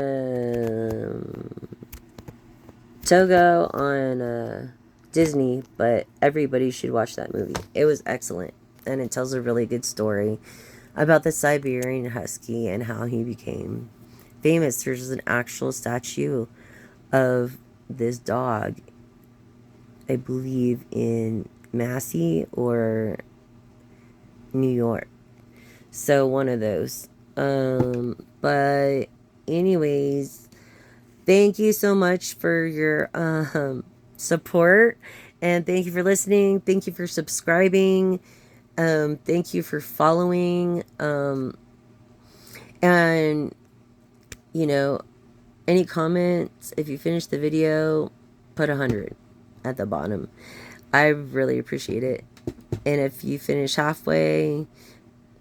Togo on Disney, but everybody should watch that movie. It was excellent, and it tells a really good story about the Siberian Husky and how he became famous. There's an actual statue of this dog, I believe in Massey or New York. So one of those. But anyways, thank you so much for your support, and thank you for listening. Thank you for subscribing. Thank you for following. And you know, any comments, if you finish the video, put 100 at the bottom. I really appreciate it. And if you finish halfway,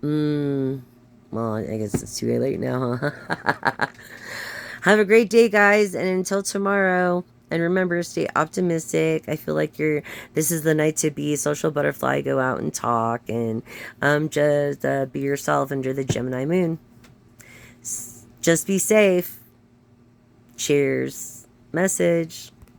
well, I guess it's too late now, huh? Have a great day, guys, and until tomorrow. And remember, stay optimistic. I feel like this is the night to be a social butterfly. Go out and talk, and just be yourself under the Gemini moon. Just be safe. Cheers. Message.